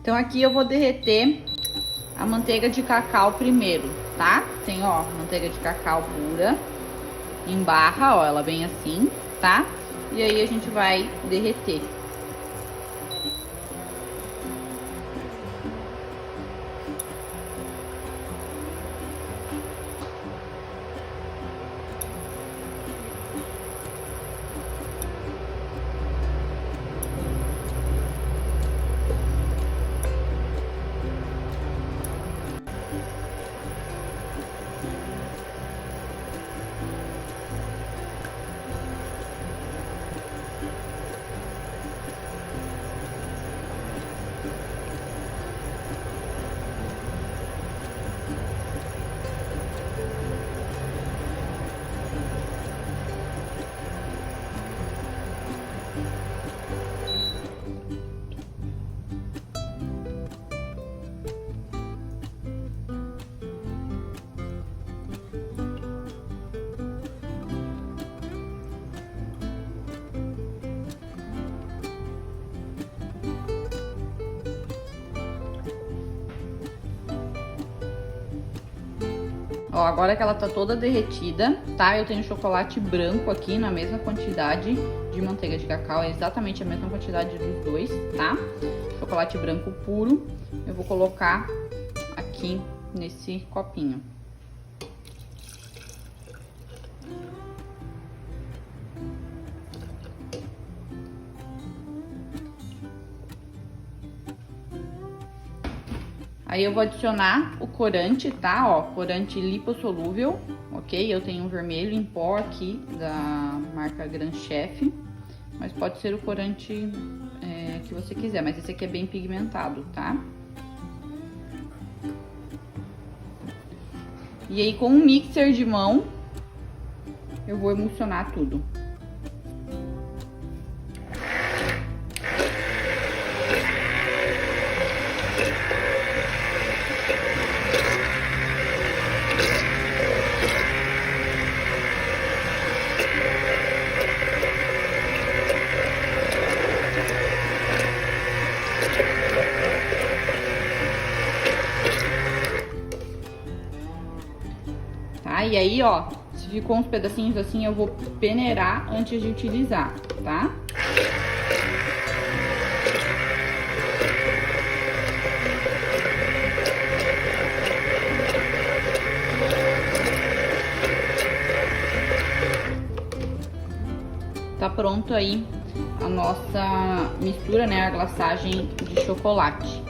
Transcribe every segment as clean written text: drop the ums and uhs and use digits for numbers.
Então aqui eu vou derreter a manteiga de cacau primeiro, tá? Tem, ó, manteiga de cacau pura em barra, ó, ela vem assim, tá? E aí a gente vai derreter. Ó, agora que ela tá toda derretida, tá? Eu tenho chocolate branco aqui na mesma quantidade de manteiga de cacau, é exatamente a mesma quantidade dos dois, tá? Chocolate branco puro, eu vou colocar aqui nesse copinho. Aí eu vou adicionar o corante, tá? Ó, corante lipossolúvel, ok? Eu tenho um vermelho em pó aqui da marca Gran Chef, mas pode ser o corante que você quiser, mas esse aqui é bem pigmentado, tá? E aí com um mixer de mão, eu vou emulsionar tudo. E aí, ó, se ficou uns pedacinhos assim, eu vou peneirar antes de utilizar, tá? Tá pronto aí a nossa mistura, né, a glaçagem de chocolate.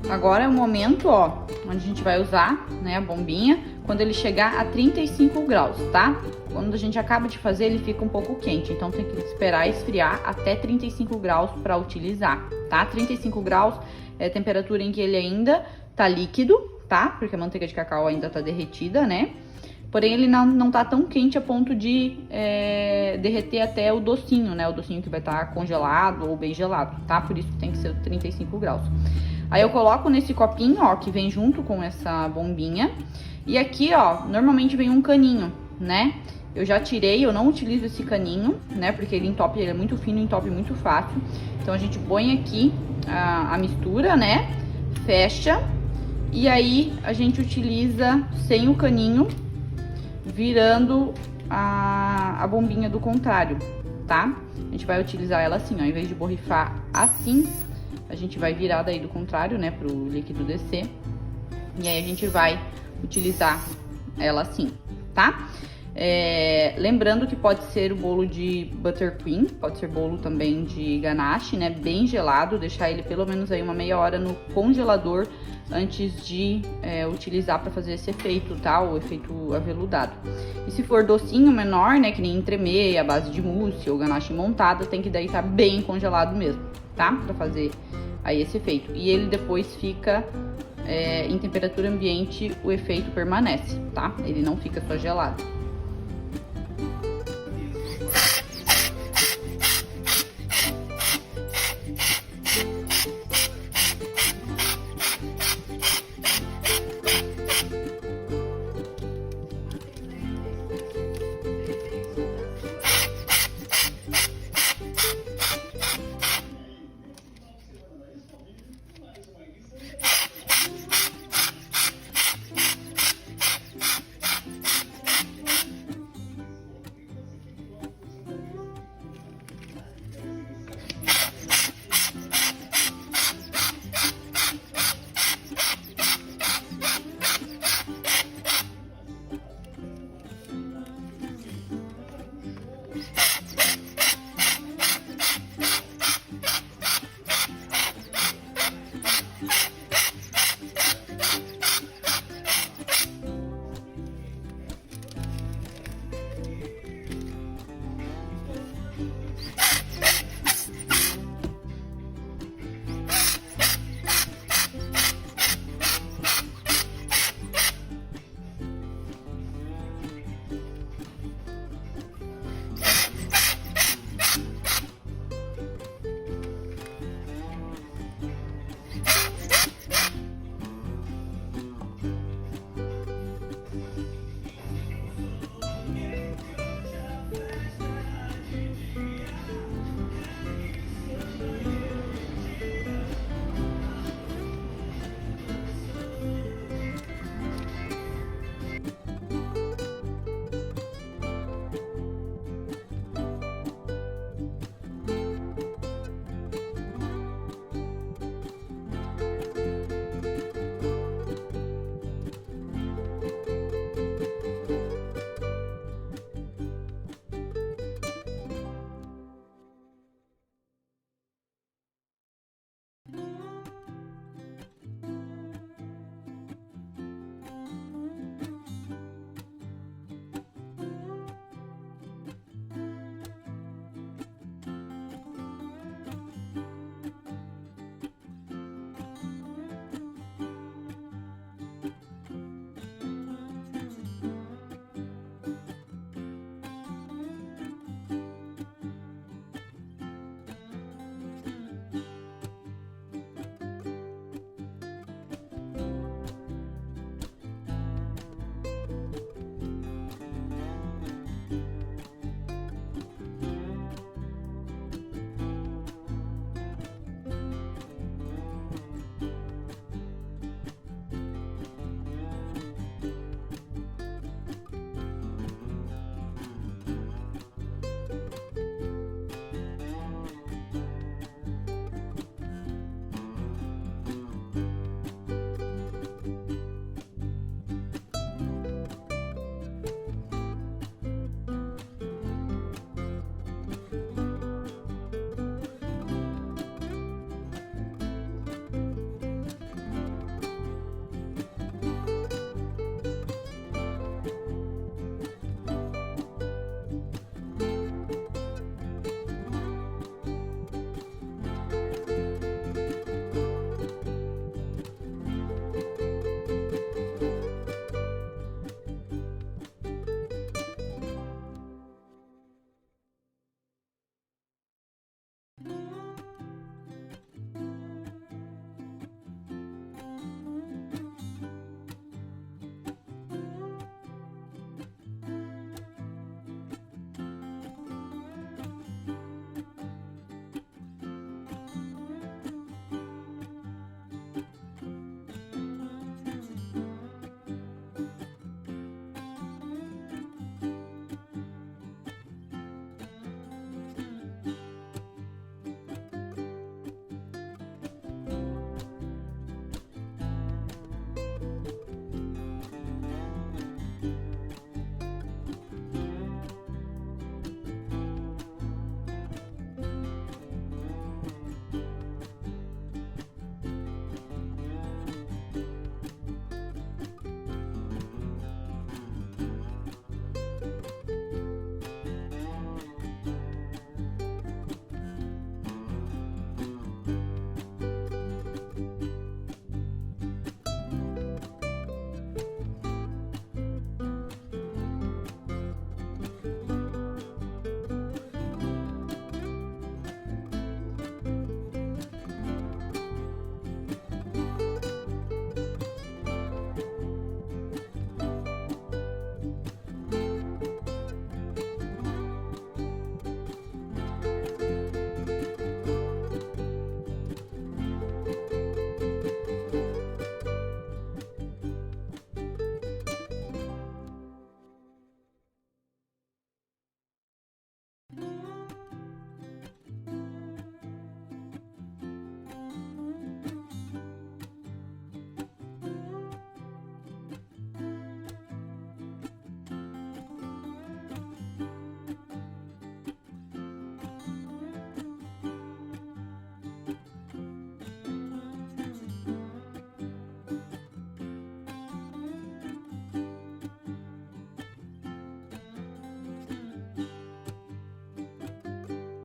Agora é o momento, ó, onde a gente vai usar, né, a bombinha, quando ele chegar a 35 graus, tá? Quando a gente acaba de fazer, ele fica um pouco quente, então tem que esperar esfriar até 35 graus para utilizar, tá? 35 graus é a temperatura em que ele ainda tá líquido, tá? Porque a manteiga de cacau ainda tá derretida, né? Porém, ele não tá tão quente a ponto de derreter até o docinho, né? O docinho que vai estar congelado ou bem gelado, tá? Por isso que tem que ser 35 graus. Aí eu coloco nesse copinho, ó, que vem junto com essa bombinha. E aqui, ó, normalmente vem um caninho, né? Eu já tirei, eu não utilizo esse caninho, né? Porque ele entope, ele é muito fino, entope muito fácil. Então a gente põe aqui a mistura, né? Fecha. E aí a gente utiliza sem o caninho, virando a bombinha do contrário, tá? A gente vai utilizar ela assim, ó, em vez de borrifar assim, a gente vai virar daí do contrário, né, pro líquido descer. E aí a gente vai utilizar ela assim, tá? Lembrando que pode ser o bolo de buttercream, pode ser bolo também de ganache, né, bem gelado, deixar ele pelo menos aí uma meia hora no congelador antes de utilizar para fazer esse efeito, tá? O efeito aveludado. E se for docinho menor, né, que nem entremê, a base de mousse ou ganache montada, tem que daí estar bem congelado mesmo, tá? Para fazer aí esse efeito. E ele depois fica em temperatura ambiente, o efeito permanece, tá? Ele não fica só gelado.